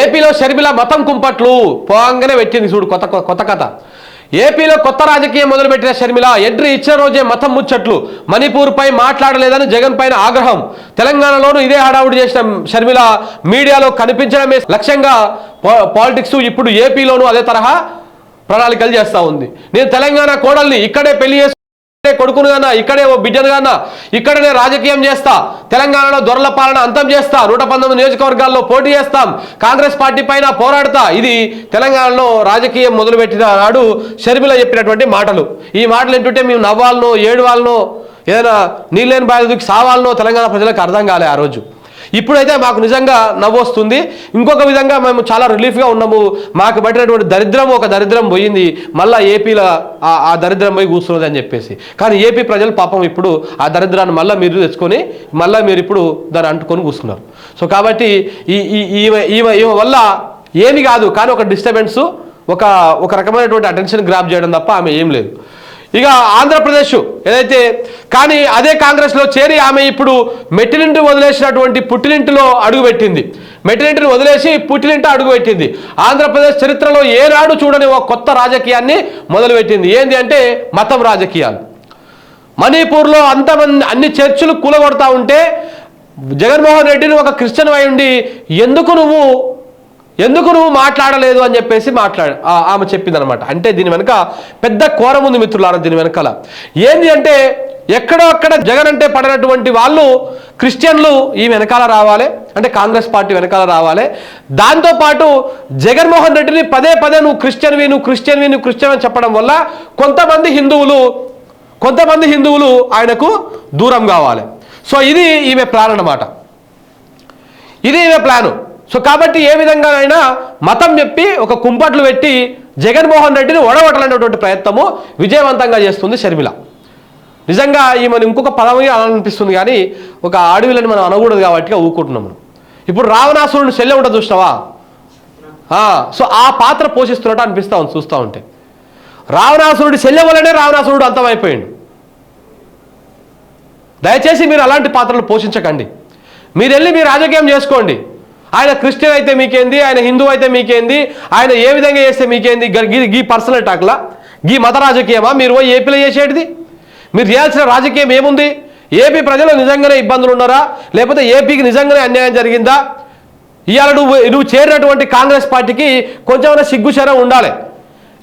ఏపీలో షర్మిల మతం కుంపట్లు పోంగానే పెట్టింది చూడు కొత్త కథ. ఏపీలో కొత్త రాజకీయం మొదలుపెట్టిన షర్మిల ఎంట్రీ ఇచ్చిన రోజే మతం ముచ్చట్లు. మణిపూర్ పై మాట్లాడలేదని జగన్ పైన ఆగ్రహం. తెలంగాణలోనూ ఇదే హడావుడి చేసిన షర్మిల మీడియాలో కనిపించడమే లక్ష్యంగా పాలిటిక్స్ ఇప్పుడు ఏపీలోనూ అదే తరహా ప్రణాళికలు చేస్తూ ఉంది. నేను తెలంగాణ కోడల్ని ఇక్కడే పెళ్లి చేసుకుంటే కొడుకును గానా, ఇక్కడే ఓ బిడ్డను గానా, ఇక్కడనే రాజకీయం చేస్తా, తెలంగాణలో దొరల పాలన అంతం చేస్తా, 119 నియోజకవర్గాల్లో పోటీ చేస్తాం, కాంగ్రెస్ పార్టీ పైన పోరాడతా. ఇది తెలంగాణలో రాజకీయం మొదలుపెట్టిన నాడు షర్మిల చెప్పినటువంటి మాటలు. ఈ మాటలు ఏంటంటే మేము నవ్వాలనో ఏడవాలనో ఏదైనా నీళ్ళని బాధకి సావాలనో తెలంగాణ ప్రజలకు అర్థం కాలే ఆ రోజు. ఇప్పుడైతే మాకు నిజంగా నవ్వొస్తుంది. ఇంకొక విధంగా మేము చాలా రిలీఫ్గా ఉన్నాము. మాకు పట్టినటువంటి దరిద్రం ఒక దరిద్రం పోయింది, మళ్ళీ ఏపీలో ఆ దరిద్రం పోయి కూర్చున్నది అని చెప్పేసి. కానీ ఏపీ ప్రజలు పాపం ఇప్పుడు ఆ దరిద్రాన్ని మళ్ళీ మీరు తెచ్చుకొని మళ్ళీ మీరు ఇప్పుడు దాన్ని అంటుకొని కూర్చున్నారు. సో కాబట్టి ఈమె వల్ల ఏమి కాదు, కానీ ఒక డిస్టర్బెన్స్, ఒక రకమైనటువంటి అటెన్షన్ గ్రాప్ చేయడం తప్ప ఆమె ఏం లేదు. ఇక ఆంధ్రప్రదేశ్ ఏదైతే, కానీ అదే కాంగ్రెస్లో చేరి ఆమె ఇప్పుడు మెట్టినింటి వదిలేసినటువంటి పుట్టినింటిలో అడుగుపెట్టింది. మెట్టినింటిని వదిలేసి పుట్టినింట అడుగుపెట్టింది. ఆంధ్రప్రదేశ్ చరిత్రలో ఏనాడు చూడని ఒక కొత్త రాజకీయాన్ని మొదలుపెట్టింది. ఏంది అంటే మతం రాజకీయాలు. మణిపూర్లో అన్ని చర్చిలు కూలగొడతా ఉంటే జగన్మోహన్ రెడ్డిని ఒక క్రిస్టియన్ అయి ఉండి ఎందుకు నువ్వు మాట్లాడలేదు అని చెప్పేసి ఆమె చెప్పింది అనమాట. అంటే దీని వెనక పెద్ద కోరం ఉంది మిత్రులారా. దీని వెనకాల ఏంది అంటే ఎక్కడో అక్కడ జగన్ అంటే పడినటువంటి వాళ్ళు క్రిస్టియన్లు ఈ వెనకాల రావాలి, అంటే కాంగ్రెస్ పార్టీ వెనకాల రావాలి. దాంతోపాటు జగన్మోహన్ రెడ్డిని పదే నువ్వు క్రిస్టియన్ అని చెప్పడం వల్ల కొంతమంది హిందువులు ఆయనకు దూరం కావాలి. సో ఇది ఈమె ప్లాన్ అన్నమాట. ఇది ఈమె ప్లాను. సో కాబట్టి ఏ విధంగానైనా మతం చెప్పి ఒక కుంపట్లు పెట్టి జగన్మోహన్ రెడ్డిని ఒడగొట్టాలనేటువంటి ప్రయత్నము విజయవంతంగా చేస్తుంది షర్మిల. నిజంగా ఈమెను ఇంకొక పదవి అనిపిస్తుంది, కానీ ఒక అడవిలని మనం అనకూడదు కాబట్టి ఊరుకుంటున్నాం మనం. ఇప్పుడు రావణాసురుడిని చెల్లె ఉంటుంది చూసినావా, సో ఆ పాత్ర పోషిస్తున్నట్టు అనిపిస్తూ ఉంది చూస్తూ ఉంటే. రావణాసురుడి చెల్లె వల్లనే రావణాసురుడు అంతమైపోయిండు. దయచేసి మీరు అలాంటి పాత్రలు పోషించకండి. మీరు వెళ్ళి మీరు రాజకీయం చేసుకోండి. ఆయన క్రిస్టియన్ అయితే మీకేంది, ఆయన హిందూ అయితే మీకేంది, ఆయన ఏ విధంగా చేస్తే మీకేంది, గీ పర్సనల్ టాక్లా, గీ మత రాజకీయమా మీరు పోయి ఏపీలో చేసేటిది? మీరు చేయాల్సిన రాజకీయం ఏముంది? ఏపీ ప్రజలు నిజంగానే ఇబ్బందులు ఉన్నారా, లేకపోతే ఏపీకి నిజంగానే అన్యాయం జరిగిందా? ఇవాళ నువ్వు చేరినటువంటి కాంగ్రెస్ పార్టీకి కొంచెమైనా సిగ్గుశరం ఉండాలి.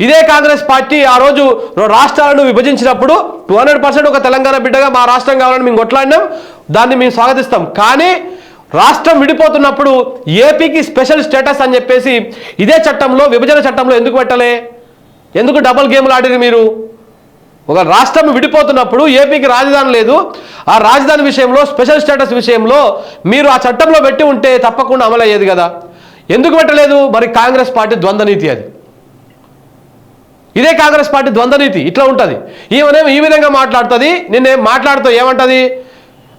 ఇదే కాంగ్రెస్ పార్టీ ఆ రోజు రాష్ట్రాలను విభజించినప్పుడు 200% ఒక తెలంగాణ బిడ్డగా మా రాష్ట్రం కావాలని మేము కొట్లాడినాం, దాన్ని మేము స్వాగతిస్తాం. కానీ రాష్ట్రం విడిపోతున్నప్పుడు ఏపీకి స్పెషల్ స్టేటస్ అని చెప్పేసి ఇదే చట్టంలో, విభజన చట్టంలో ఎందుకు పెట్టలే? ఎందుకు డబుల్ గేమ్లు ఆడిరు మీరు? ఒక రాష్ట్రం విడిపోతున్నప్పుడు ఏపీకి రాజధాని లేదు, ఆ రాజధాని విషయంలో స్పెషల్ స్టేటస్ విషయంలో మీరు ఆ చట్టంలో పెట్టి ఉంటే తప్పకుండా అమలు అయ్యేది కదా. ఎందుకు పెట్టలేదు? మరి కాంగ్రెస్ పార్టీ ద్వంద్వనీతి అది. ఇదే కాంగ్రెస్ పార్టీ ద్వంద్వనీతి ఇట్లా ఉంటుంది. ఈమెనేమో ఈ విధంగా మాట్లాడుతుంది, నిన్నేం మాట్లాడుతూ ఏమంటుంది?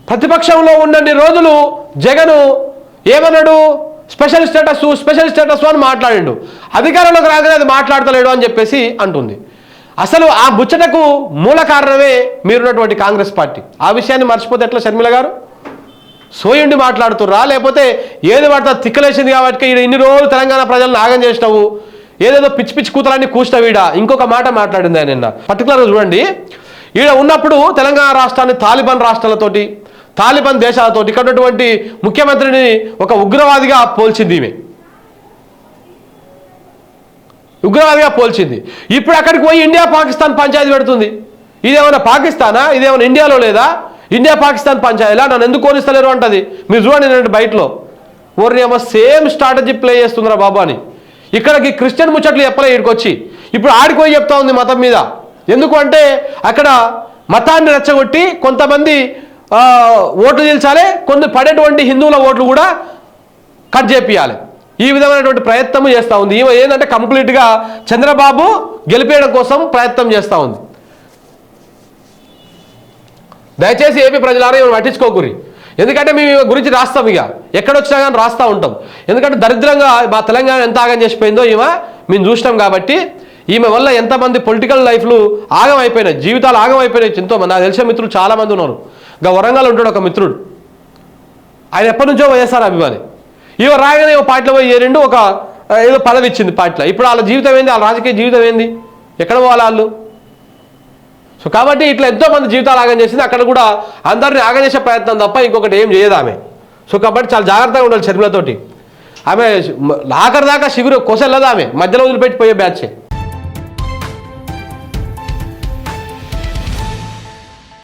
ప్రతిపక్షంలో ఉన్నన్ని రోజులు జగను ఏమన్నాడు? స్పెషల్ స్టేటస్ అని మాట్లాడిండు. అధికారంలోకి రాగానే అది మాట్లాడతలేడు అని చెప్పేసి అంటుంది. అసలు ఆ ముచ్చటకు మూల కారణమే మీరున్నటువంటి కాంగ్రెస్ పార్టీ. ఆ విషయాన్ని మర్చిపోతే ఎట్లా షర్మిల గారు? సోయుండి మాట్లాడుతుర్రా, లేకపోతే ఏది పడతా తిక్కలేసింది కాబట్టి ఇన్ని రోజులు తెలంగాణ ప్రజలను ఆగం చేసినావు, ఏదేదో పిచ్చి కూతురాన్ని కూర్చున్నావు. ఈడ ఇంకొక మాట మాట్లాడింది ఆయన నిన్న పర్టికులర్గా చూడండి. ఈడ ఉన్నప్పుడు తెలంగాణ రాష్ట్రాన్ని తాలిబాన్ దేశాలతో ఇక్కడ ఉన్నటువంటి ముఖ్యమంత్రిని ఒక ఉగ్రవాదిగా పోల్చింది ఈమె. ఇప్పుడు అక్కడికి పోయి ఇండియా పాకిస్తాన్ పంచాయతీ పెడుతుంది. ఇదేమైనా పాకిస్తానా? ఇదేమైనా ఇండియాలో లేదా? ఇండియా పాకిస్తాన్ పంచాయతీలా? నన్ను ఎందుకు కోరిస్తలేరు అంటది. మీరు చూడండి నేను బయటలో ఓర్ని ఏమో సేమ్ స్ట్రాటజీ ప్లే చేస్తుందిరా బాబు అని. ఇక్కడికి క్రిస్టియన్ ముచ్చట్లు చెప్పలే ఇక్కడికి వచ్చి, ఇప్పుడు ఆడిపోయి చెప్తా ఉంది మతం మీద. ఎందుకు అంటే అక్కడ మతాన్ని రెచ్చగొట్టి కొంతమంది ఓట్లు నిలిచాలి, కొన్ని పడేటువంటి హిందువుల ఓట్లు కూడా కట్ చేపియాలి. ఈ విధమైనటువంటి ప్రయత్నం చేస్తూ ఉంది. ఈమె ఏంటంటే కంప్లీట్గా చంద్రబాబు గెలిపేయడం కోసం ప్రయత్నం చేస్తూ ఉంది. దయచేసి ఏపీ ప్రజలారా ఇవి పట్టించుకోకూరి. ఎందుకంటే మేము గురించి రాస్తాం, ఇక ఎక్కడొచ్చినా కానీ రాస్తూ ఉంటాం. ఎందుకంటే దరిద్రంగా మా తెలంగాణ ఎంత ఆగం చేసిపోయిందో మేము చూసినాం. కాబట్టి ఈమె వల్ల ఎంతమంది పొలిటికల్ లైఫ్లు ఆగం అయిపోయినాయి, జీవితాలు ఆగం అయిపోయినాయి. ఎంతోమంది నాకు తెలిసిన మిత్రులు చాలామంది ఉన్నారు. ఇంకా వరంగల్ ఉంటాడు ఒక మిత్రుడు, ఆయన ఎప్పటి నుంచో వైఎస్ఆర్ అభిమాని. ఇవ రాగానే ఒక పార్టీలో పోయి చేరిండు, ఒక ఏదో పదవి ఇచ్చింది పార్టీలో. ఇప్పుడు వాళ్ళ జీవితం ఏంది, వాళ్ళ రాజకీయ జీవితం ఏంది, ఎక్కడ పోవాలి వాళ్ళు? సో కాబట్టి ఇట్లా ఎంతోమంది జీవితాలు ఆగం చేసింది. అక్కడ కూడా అందరినీ ఆగం చేసే ప్రయత్నం తప్ప ఇంకొకటి ఏం చేయదు ఆమె. సో కాబట్టి చాలా జాగ్రత్తగా ఉండాలి షర్మిలతోటి. ఆమె ఆఖరి దాకా షిగురు కొసెల్లదు, ఆమె మధ్యలో వదిలిపెట్టిపోయే బ్యాచ్.